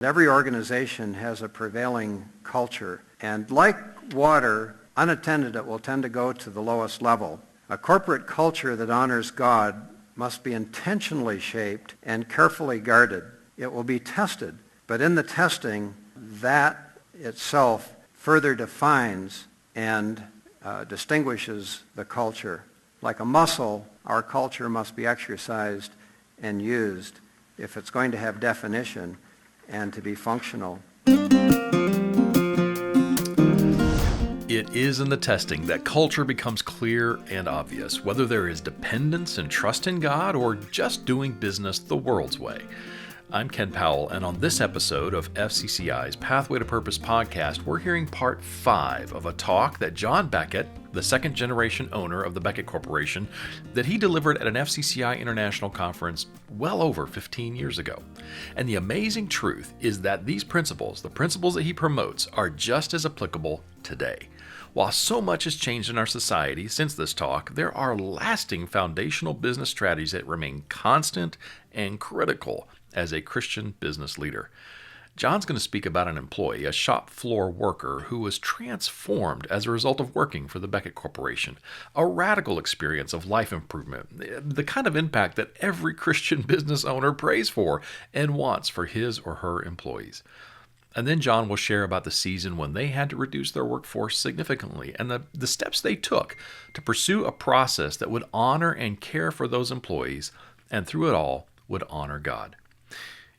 Every organization has a prevailing culture, and like water, unattended, it will tend to go to the lowest level. A corporate culture that honors God must be intentionally shaped and carefully guarded. It will be tested, but in the testing, that itself further defines and distinguishes the culture. Like a muscle, our culture must be exercised and used if it's going to have definition and to be functional. It is in the testing that culture becomes clear and obvious, whether there is dependence and trust in God or just doing business the world's way. I'm Ken Powell, and on this episode of FCCI's Pathway to Purpose podcast, we're hearing part 5 of a talk that John Beckett, the second-generation owner of the Beckett Corporation, that he delivered at an FCCI International Conference well over 15 years ago. And the amazing truth is that these principles, the principles that he promotes, are just as applicable today. While so much has changed in our society since this talk, there are lasting foundational business strategies that remain constant and critical as a Christian business leader. John's going to speak about an employee, a shop floor worker, who was transformed as a result of working for the Beckett Corporation. A radical experience of life improvement, the kind of impact that every Christian business owner prays for and wants for his or her employees. And then John will share about the season when they had to reduce their workforce significantly and the steps they took to pursue a process that would honor and care for those employees and through it all would honor God.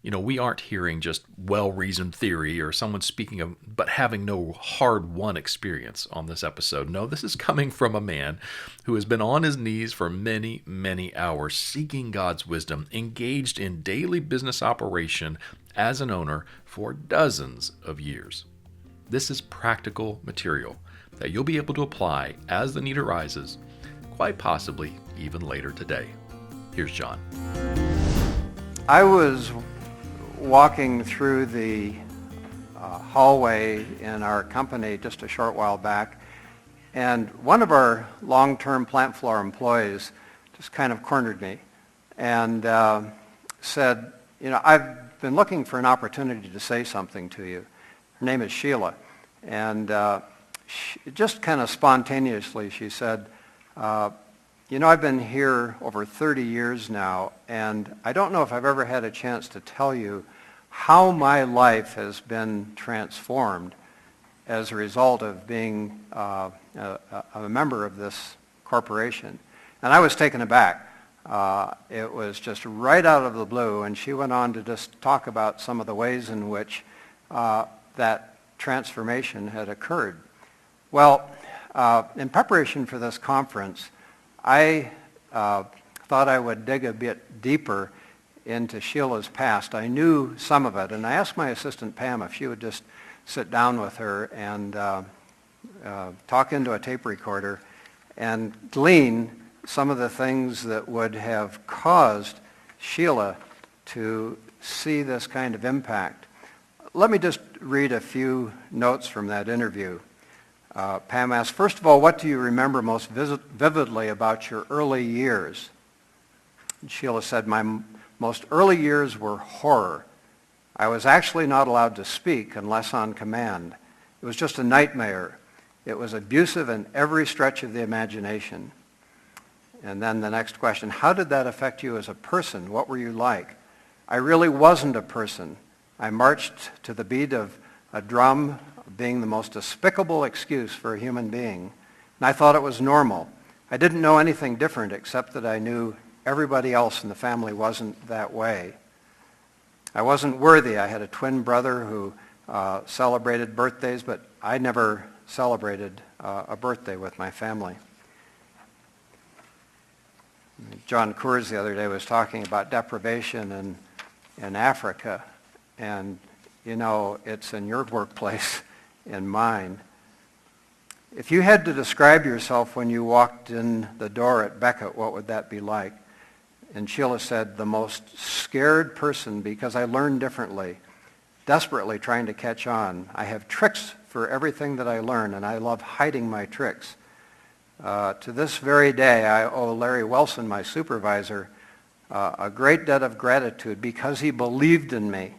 You know, we aren't hearing just well-reasoned theory or someone speaking of, but having no hard-won experience on this episode. No, this is coming from a man who has been on his knees for many, many hours, seeking God's wisdom, engaged in daily business operation as an owner for dozens of years. This is practical material that you'll be able to apply as the need arises, quite possibly even later today. Here's John. I was walking through the hallway in our company just a short while back, and one of our long-term plant floor employees just kind of cornered me and said, you know, I've been looking for an opportunity to say something to you. Her name is Sheila, and just kind of spontaneously she said, you know, I've been here over 30 years now, and I don't know if I've ever had a chance to tell you how my life has been transformed as a result of being a member of this corporation. And I was taken aback. It was just right out of the blue, and she went on to just talk about some of the ways in which that transformation had occurred. Well, in preparation for this conference, I thought I would dig a bit deeper into Sheila's past. I knew some of it, and I asked my assistant Pam if she would just sit down with her and talk into a tape recorder and glean some of the things that would have caused Sheila to see this kind of impact. Let me just read a few notes from that interview. Pam asked, first of all, what do you remember most vividly about your early years? And Sheila said, my most early years were horror. I was actually not allowed to speak unless on command. It was just a nightmare. It was abusive in every stretch of the imagination. And then the next question, how did that affect you as a person? What were you like? I really wasn't a person. I marched to the beat of a drum, being the most despicable excuse for a human being. And I thought it was normal. I didn't know anything different except that I knew everybody else in the family wasn't that way. I wasn't worthy. I had a twin brother who celebrated birthdays, but I never celebrated a birthday with my family. John Coors the other day was talking about deprivation in Africa, and you know, it's in your workplace, in mine. If you had to describe yourself when you walked in the door at Beckett, what would that be like? And Sheila said, the most scared person because I learn differently, desperately trying to catch on. I have tricks for everything that I learn, and I love hiding my tricks. To this very day, I owe Larry Wilson, my supervisor, a great debt of gratitude because he believed in me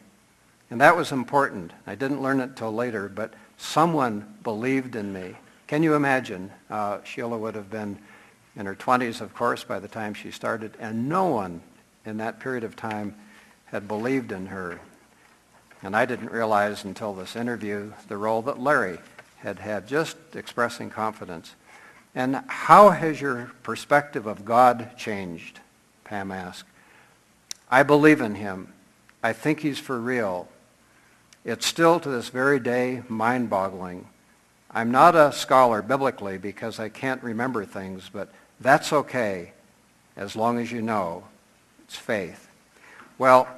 And that was important. I didn't learn it till later, but someone believed in me. Can you imagine? Sheila would have been in her 20s, of course, by the time she started, and no one in that period of time had believed in her. And I didn't realize until this interview the role that Larry had just expressing confidence. And how has your perspective of God changed? Pam asked. I believe in him. I think he's for real. It's still to this very day mind-boggling. I'm not a scholar biblically because I can't remember things, but that's okay as long as you know it's faith. Well,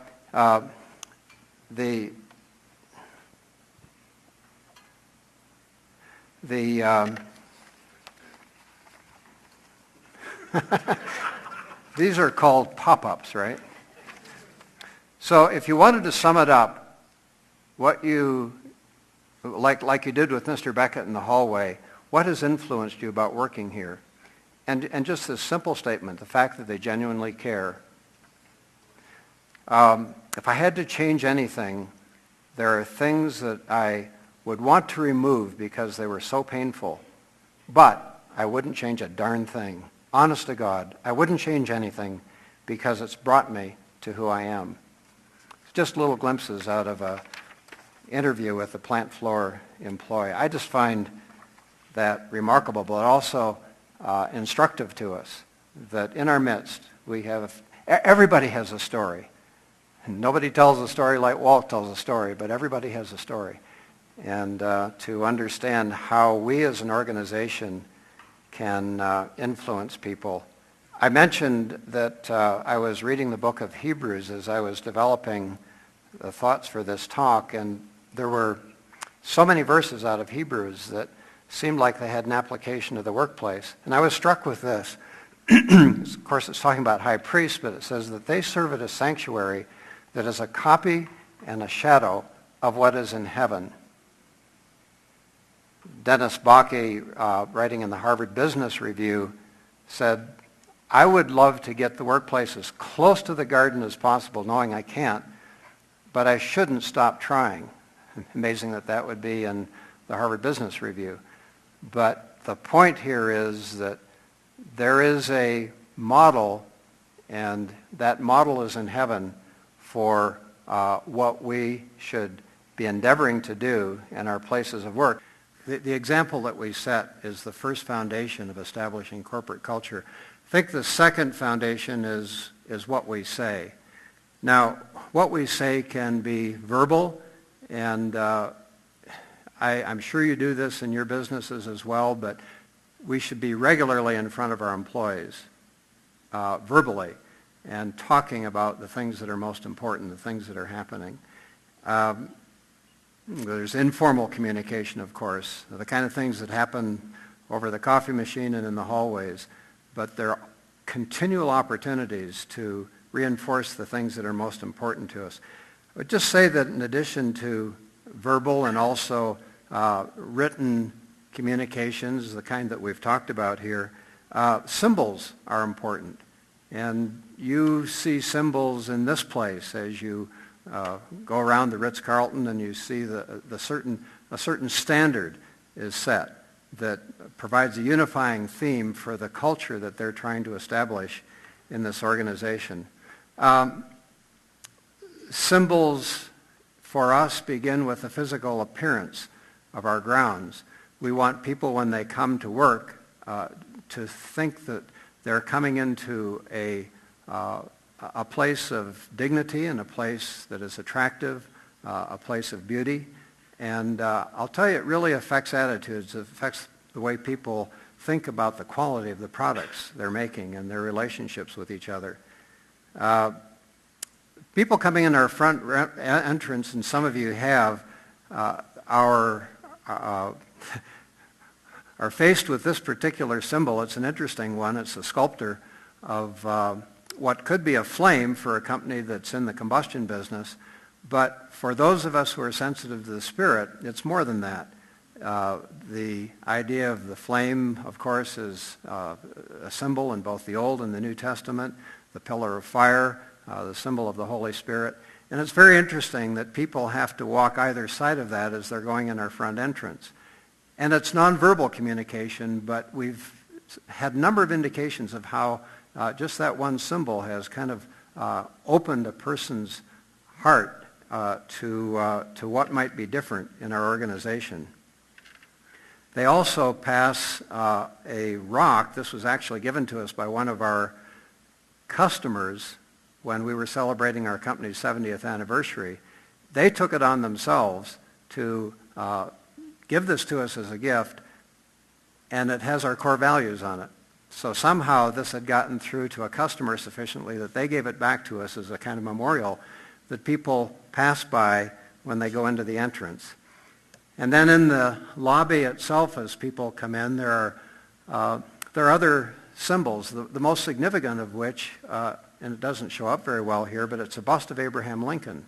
these are called pop-ups, right? So if you wanted to sum it up, what you, like you did with Mr. Beckett in the hallway, what has influenced you about working here? And just this simple statement, the fact that they genuinely care. If I had to change anything, there are things that I would want to remove because they were so painful, but I wouldn't change a darn thing. Honest to God, I wouldn't change anything because it's brought me to who I am. It's just little glimpses out of a interview with a plant floor employee. I just find that remarkable, but also instructive to us that in our midst we have, everybody has a story. And nobody tells a story like Walt tells a story, but everybody has a story. And to understand how we as an organization can influence people. I mentioned that I was reading the book of Hebrews as I was developing the thoughts for this talk, and there were so many verses out of Hebrews that seemed like they had an application to the workplace. And I was struck with this. Of course, it's talking about high priests, but it says that they serve at a sanctuary that is a copy and a shadow of what is in heaven. Dennis Bakke, writing in the Harvard Business Review, said, I would love to get the workplace as close to the garden as possible, knowing I can't, but I shouldn't stop trying. Amazing that that would be in the Harvard Business Review. But the point here is that there is a model, and that model is in heaven for what we should be endeavoring to do in our places of work. The example that we set is the first foundation of establishing corporate culture. I think the second foundation is what we say. Now, what we say can be verbal, and I'm sure you do this in your businesses as well, but we should be regularly in front of our employees, verbally, and talking about the things that are most important, the things that are happening. There's informal communication, of course, the kind of things that happen over the coffee machine and in the hallways, but there are continual opportunities to reinforce the things that are most important to us. I would just say that in addition to verbal and also written communications, the kind that we've talked about here, symbols are important. And you see symbols in this place as you go around the Ritz-Carlton, and you see a certain standard is set that provides a unifying theme for the culture that they're trying to establish in this organization. Symbols for us begin with the physical appearance of our grounds. We want people when they come to work to think that they're coming into a place of dignity and a place that is attractive, a place of beauty. And I'll tell you, it really affects attitudes. It affects the way people think about the quality of the products they're making and their relationships with each other. People coming in our front entrance, and some of you have, are faced with this particular symbol. It's an interesting one. It's a sculptor of what could be a flame for a company that's in the combustion business, but for those of us who are sensitive to the Spirit, it's more than that. The idea of the flame, of course, is a symbol in both the Old and the New Testament, the pillar of fire, the symbol of the Holy Spirit. And it's very interesting that people have to walk either side of that as they're going in our front entrance. And it's nonverbal communication, but we've had a number of indications of how just that one symbol has kind of opened a person's heart to what might be different in our organization. They also pass a rock. This was actually given to us by one of our customers when we were celebrating our company's 70th anniversary. They took it on themselves to give this to us as a gift, and it has our core values on it. So somehow this had gotten through to a customer sufficiently that they gave it back to us as a kind of memorial that people pass by when they go into the entrance. And then in the lobby itself, as people come in, there are other symbols, the most significant of which, and it doesn't show up very well here, but it's a bust of Abraham Lincoln.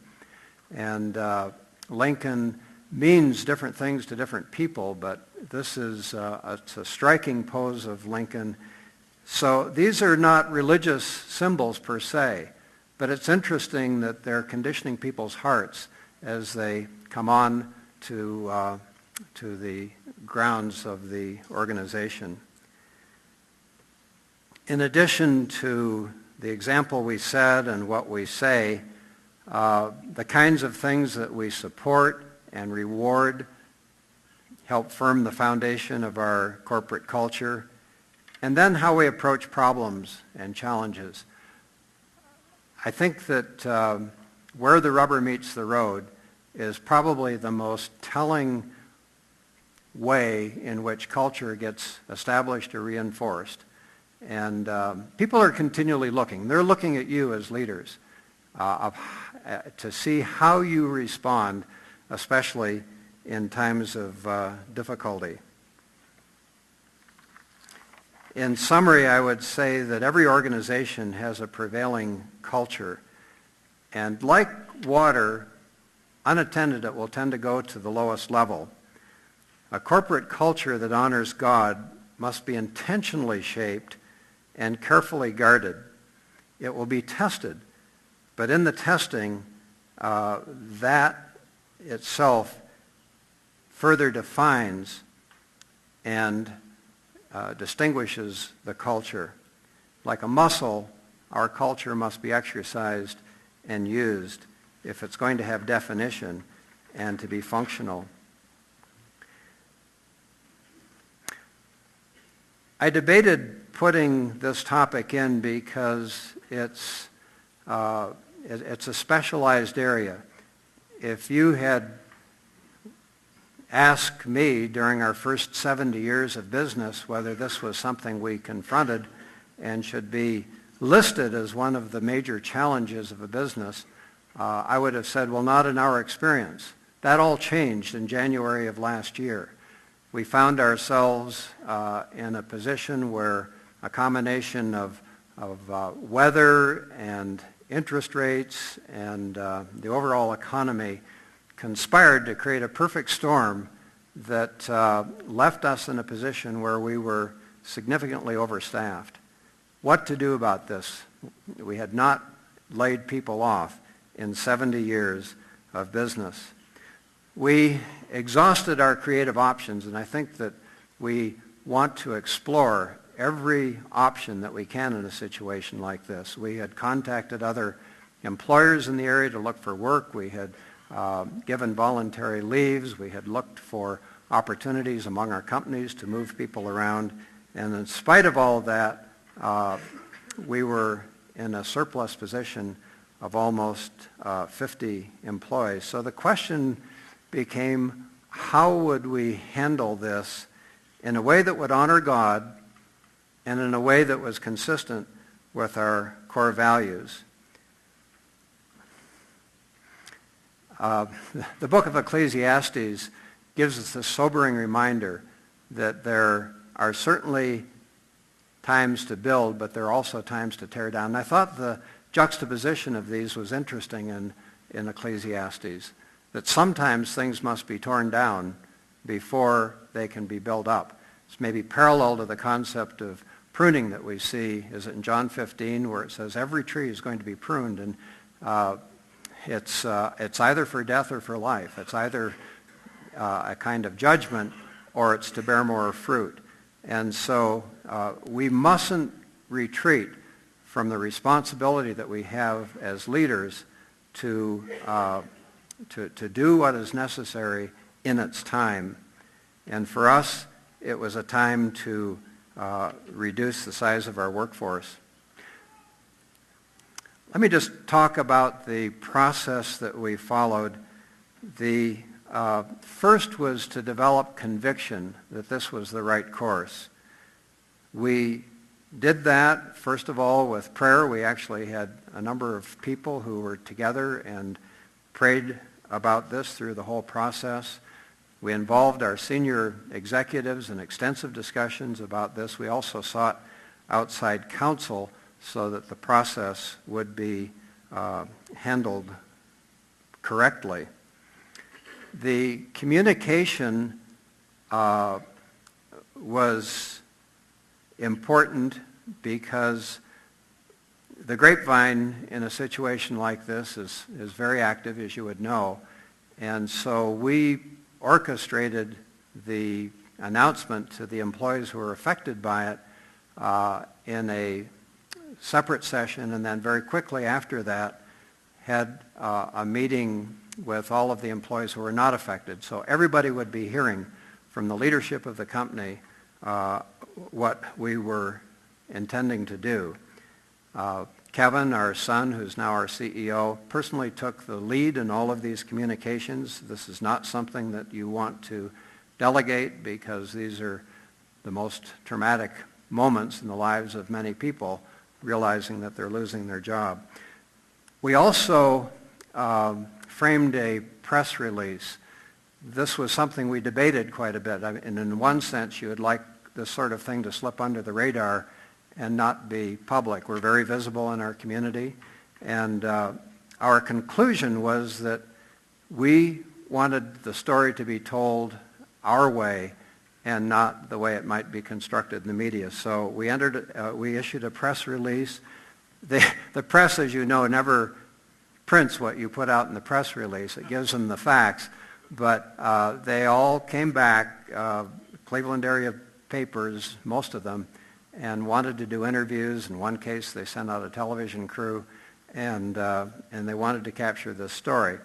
And Lincoln means different things to different people, but this is it's a striking pose of Lincoln. So these are not religious symbols per se, but it's interesting that they're conditioning people's hearts as they come on to the grounds of the organization. In addition to the example we set and what we say, the kinds of things that we support and reward help form the foundation of our corporate culture, and then how we approach problems and challenges. I think that where the rubber meets the road is probably the most telling way in which culture gets established or reinforced. And people are continually looking. They're looking at you as leaders to see how you respond, especially in times of difficulty. In summary, I would say that every organization has a prevailing culture. And like water, unattended, it will tend to go to the lowest level. A corporate culture that honors God must be intentionally shaped and carefully guarded. It will be tested, but in the testing, that itself further defines and distinguishes the culture. Like a muscle, our culture must be exercised and used if it's going to have definition and to be functional. I debated putting this topic in because it's a specialized area. If you had asked me during our first 70 years of business whether this was something we confronted and should be listed as one of the major challenges of a business, I would have said, well, not in our experience. That all changed in January of last year. We found ourselves in a position where a combination of weather and interest rates and the overall economy conspired to create a perfect storm that left us in a position where we were significantly overstaffed. What to do about this? We had not laid people off in 70 years of business. We exhausted our creative options, and I think that we want to explore every option that we can in a situation like this. We had contacted other employers in the area to look for work. We had given voluntary leaves. We had looked for opportunities among our companies to move people around. And in spite of all of that, we were in a surplus position of almost 50 employees. So the question became, how would we handle this in a way that would honor God and in a way that was consistent with our core values? The book of Ecclesiastes gives us a sobering reminder that there are certainly times to build, but there are also times to tear down. And I thought the juxtaposition of these was interesting in Ecclesiastes, that sometimes things must be torn down before they can be built up. It's maybe parallel to the concept of pruning that we see, is it in John 15, where it says every tree is going to be pruned. And it's either for death or for life. It's either a kind of judgment or it's to bear more fruit. And so we mustn't retreat from the responsibility that we have as leaders to do what is necessary in its time. And for us, it was a time to reduce the size of our workforce. Let me just talk about the process that we followed. The first was to develop conviction that this was the right course. We did that, first of all, with prayer. We actually had a number of people who were together and prayed about this through the whole process. We involved our senior executives in extensive discussions about this. We also sought outside counsel so that the process would be handled correctly. The communication was important because the grapevine in a situation like this is very active, as you would know. And so we orchestrated the announcement to the employees who were affected by it in a separate session, and then very quickly after that had a meeting with all of the employees who were not affected. So everybody would be hearing from the leadership of the company what we were intending to do. Kevin, our son, who's now our CEO, personally took the lead in all of these communications. This is not something that you want to delegate because these are the most traumatic moments in the lives of many people, realizing that they're losing their job. We also framed a press release. This was something we debated quite a bit. And in one sense, you would like this sort of thing to slip under the radar and not be public. We're very visible in our community. And our conclusion was that we wanted the story to be told our way and not the way it might be constructed in the media. So we issued a press release. The press, as you know, never prints what you put out in the press release. It gives them the facts. But they all came back, Cleveland area papers, most of them, and wanted to do interviews. In one case, they sent out a television crew, and they wanted to capture this story.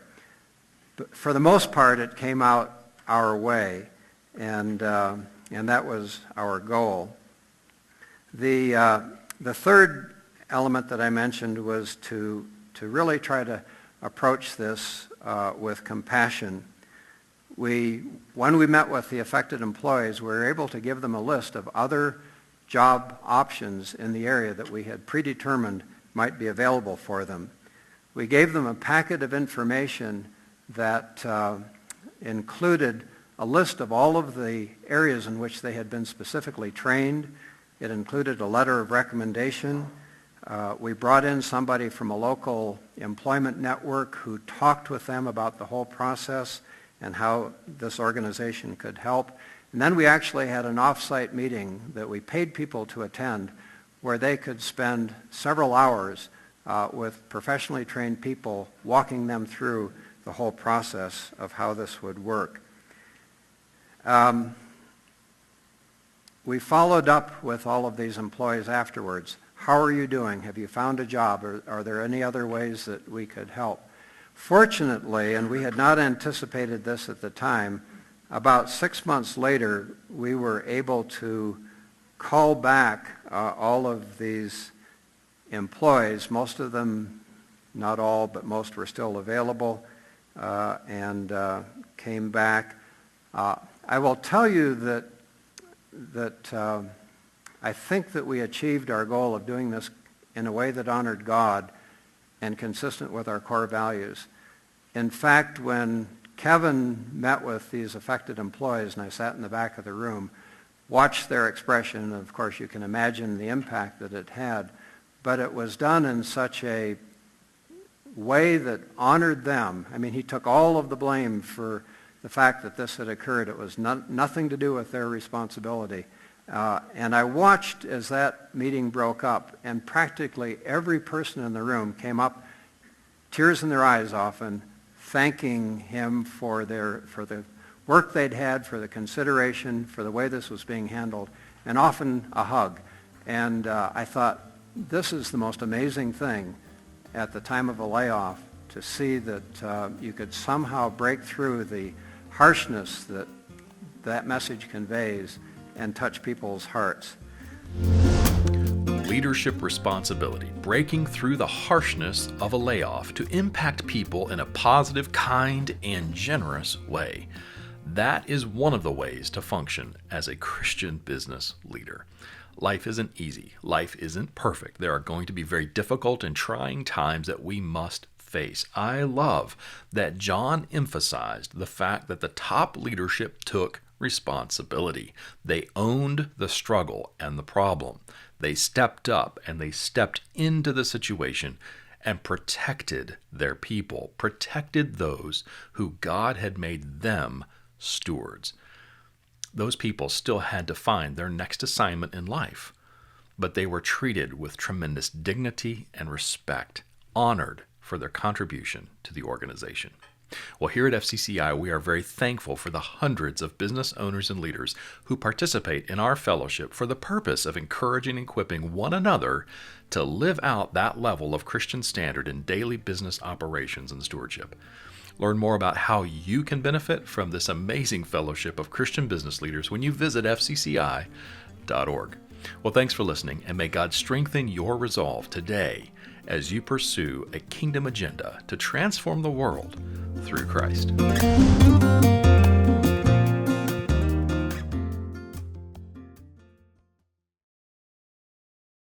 But for the most part, it came out our way, and that was our goal. The third element that I mentioned was to really try to approach this with compassion. When we met with the affected employees, we were able to give them a list of other job options in the area that we had predetermined might be available for them. We gave them a packet of information that included a list of all of the areas in which they had been specifically trained. It included a letter of recommendation. We brought in somebody from a local employment network who talked with them about the whole process and how this organization could help. And then we actually had an off-site meeting that we paid people to attend where they could spend several hours with professionally trained people walking them through the whole process of how this would work. We followed up with all of these employees afterwards. How are you doing? Have you found a job? Or are there any other ways that we could help? Fortunately, and we had not anticipated this at the time, about 6 months later, we were able to call back all of these employees. Most of them, not all, but most were still available and came back. I will tell you that I think that we achieved our goal of doing this in a way that honored God and consistent with our core values. In fact, when Kevin met with these affected employees, and I sat in the back of the room, watched their expression, and of course you can imagine the impact that it had, but it was done in such a way that honored them. I mean, he took all of the blame for the fact that this had occurred. It was nothing to do with their responsibility. And I watched as that meeting broke up, and practically every person in the room came up tears in their eyes often, thanking him for the work they'd had, for the consideration, for the way this was being handled, and often a hug. And I thought, this is the most amazing thing at the time of a layoff, to see that you could somehow break through the harshness that message conveys and touch people's hearts. Leadership responsibility, breaking through the harshness of a layoff to impact people in a positive, kind, and generous way. That is one of the ways to function as a Christian business leader. Life isn't easy. Life isn't perfect. There are going to be very difficult and trying times that we must face. I love that John emphasized the fact that the top leadership took responsibility. They owned the struggle and the problem. They stepped up and they stepped into the situation and protected their people, protected those who God had made them stewards. Those people still had to find their next assignment in life, but they were treated with tremendous dignity and respect, honored for their contribution to the organization. Well, here at FCCI, we are very thankful for the hundreds of business owners and leaders who participate in our fellowship for the purpose of encouraging and equipping one another to live out that level of Christian standard in daily business operations and stewardship. Learn more about how you can benefit from this amazing fellowship of Christian business leaders when you visit fcci.org. Well, thanks for listening, and may God strengthen your resolve today as you pursue a kingdom agenda to transform the world through Christ.